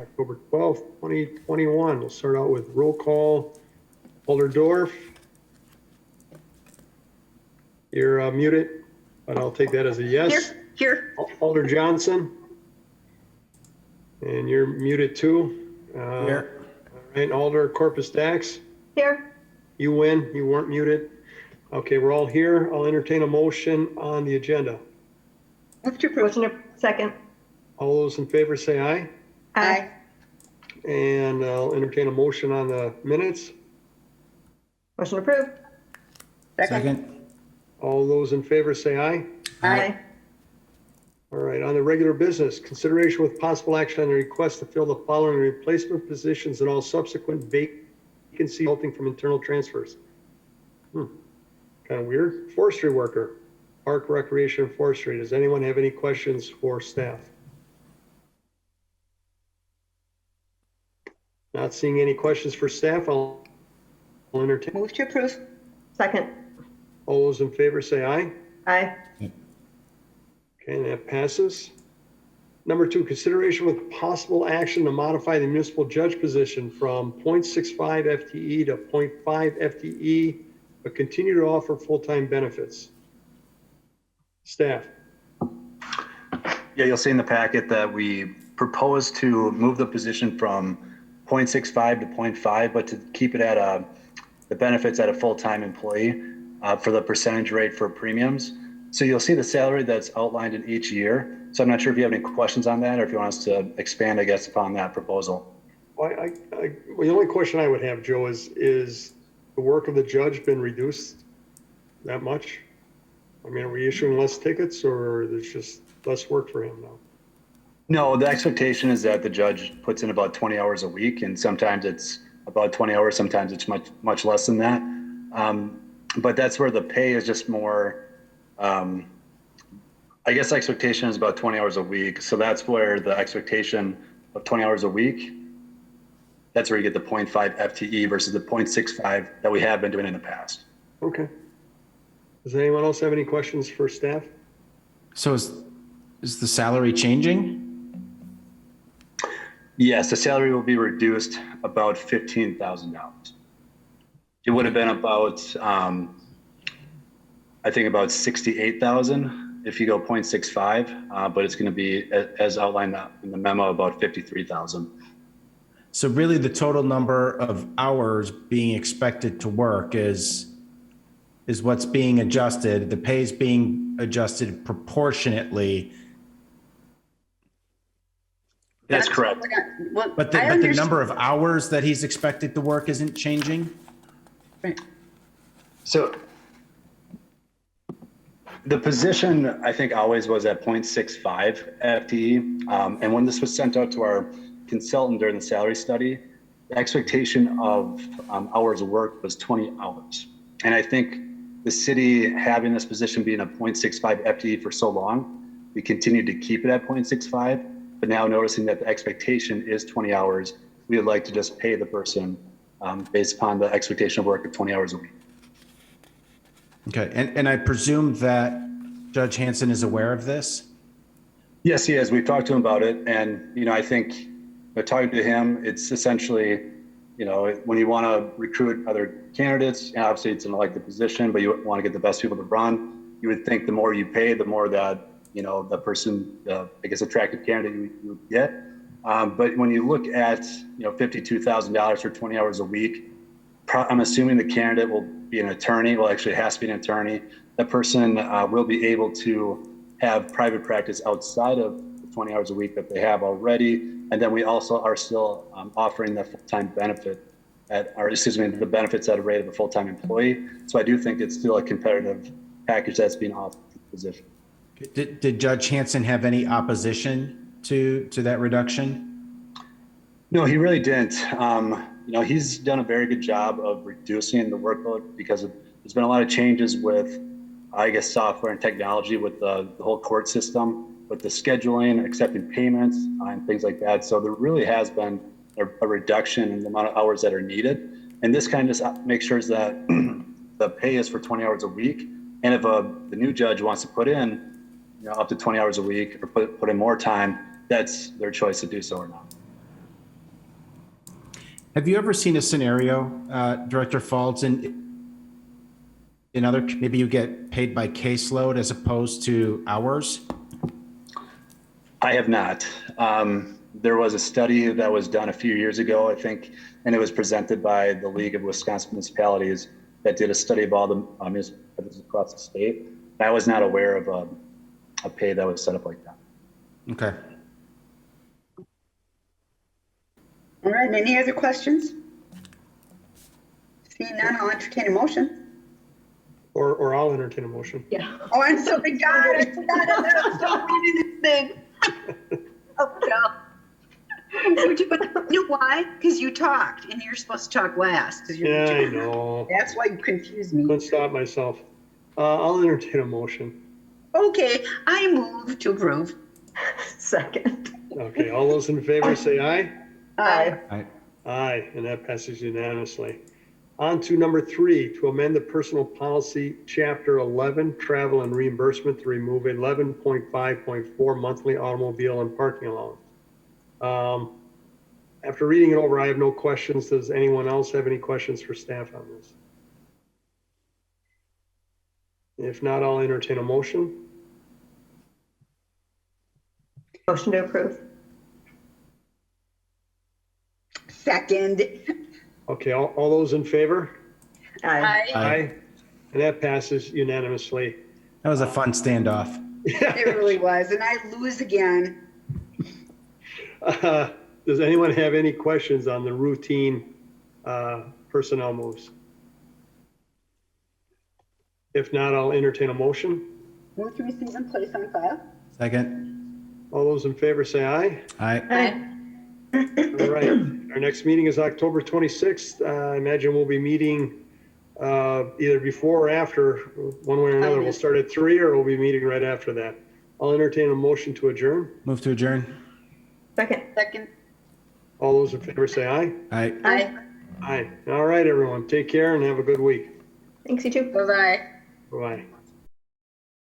October 12th, 2021. We'll start out with roll call. Alder Dorf. You're muted, but I'll take that as a yes. Here. Alder Johnson. And you're muted too. Here. All right, Alder Corpus Dax. Here. You win, you weren't muted. Okay, we're all here. I'll entertain a motion on the agenda. Move to approve. Second. All those in favor say aye. Aye. And I'll entertain a motion on the minutes. Motion approved. Second. All those in favor say aye. Aye. All right, on the regular business, consideration with possible action on the request to fill the following replacement positions and all subsequent vacancies resulting from internal transfers. Kind of weird. Forestry worker, park recreation and forestry. Does anyone have any questions for staff? Not seeing any questions for staff, I'll entertain. Move to approve. Second. All those in favor say aye. Aye. Okay, and that passes. Number 2, consideration with possible action to modify the municipal judge position from 0.65 FTE to 0.5 FTE, but continue to offer full-time benefits. Staff. Yeah, you'll see in the packet that we propose to move the position from 0.65 to 0.5, but to keep it at the benefits at a full-time employee for the percentage rate for premiums. So you'll see the salary that's outlined in each year. So I'm not sure if you have any questions on that or if you want us to expand, I guess, upon that proposal. Well, the only question I would have, Joe, is the work of the judge been reduced that much? I mean, are we issuing less tickets or there's just less work for him now? No, the expectation is that the judge puts in about 20 hours a week, and sometimes it's about 20 hours, sometimes it's much less than that. But that's where the pay is just more, I guess expectation is about 20 hours a week. So that's where the expectation of 20 hours a week, that's where you get the 0.5 FTE versus the 0.65 that we have been doing in the past. Okay. Does anyone else have any questions for staff? So is the salary changing? Yes, the salary will be reduced about $15,000. It would have been about, I think about 68,000 if you go 0.65, but it's going to be, as outlined in the memo, about 53,000. So really the total number of hours being expected to work is what's being adjusted. The pay is being adjusted proportionately. That's correct. But the number of hours that he's expected to work isn't changing? Right. So the position, I think, always was at 0.65 FTE. And when this was sent out to our consultant during the salary study, the expectation of hours of work was 20 hours. And I think the city having this position being a 0.65 FTE for so long, we continued to keep it at 0.65, but now noticing that the expectation is 20 hours, we would like to just pay the person based upon the expectation of work of 20 hours a week. Okay, and I presume that Judge Hanson is aware of this? Yes, he is. We've talked to him about it. And, I think talking to him, it's essentially, when you want to recruit other candidates, and obviously it's an elected position, but you want to get the best people to run, you would think the more you pay, the more that, the person, I guess, attractive candidate you would get. But when you look at, $52,000 for 20 hours a week, I'm assuming the candidate will be an attorney. Well, actually it has to be an attorney. That person will be able to have private practice outside of the 20 hours a week that they have already. And then we also are still offering the full-time benefit the benefits at a rate of a full-time employee. So I do think it's still a competitive package that's being offered to the position. Did Judge Hanson have any opposition to that reduction? No, he really didn't. He's done a very good job of reducing the workload because there's been a lot of changes with, I guess, software and technology with the whole court system, with the scheduling, accepting payments, and things like that. So there really has been a reduction in the amount of hours that are needed. And this kind of just makes sure that the pay is for 20 hours a week. And if the new judge wants to put in up to 20 hours a week or put in more time, that's their choice to do so or not. Have you ever seen a scenario, Director Faulds, in other, maybe you get paid by caseload as opposed to hours? I have not. There was a study that was done a few years ago, I think, and it was presented by the League of Wisconsin Municipalities that did a study of all the municipalities across the state. I was not aware of a pay that was set up like that. Okay. All right, any other questions? Seeing none, I'll entertain a motion. Or I'll entertain a motion. Yeah. Oh, I'm sorry, God, I forgot I'm still reading this thing. Oh, no. Would you know why? Because you talked, and you're supposed to talk last. 'Cause you're- Yeah, I know. That's why you confused me. Couldn't stop myself. I'll entertain a motion. Okay, I move to approve. Second. Okay, all those in favor say aye. Aye. Aye, and that passes unanimously. On to number 3, to amend the personal policy, chapter 11, travel and reimbursement to remove 11.5.4 monthly automobile and parking allowance. After reading it over, I have no questions. Does anyone else have any questions for staff on this? If not, I'll entertain a motion. Motion to approve. Second. Okay, all those in favor? Aye. Aye. And that passes unanimously. That was a fun standoff. It really was, and I lose again. Does anyone have any questions on the routine personnel moves? If not, I'll entertain a motion. Move to receive and place on file. Second? All those in favor say aye. Aye. Aye. All right. Our next meeting is October 26th. I imagine we'll be meeting either before or after, one way or another. We'll start at 3 or we'll be meeting right after that. I'll entertain a motion to adjourn. Move to adjourn? Second. Second. All those in favor say aye. Aye. Aye. Aye. All right, everyone. Take care and have a good week. Thanks, you too. Bye-bye. Bye-bye.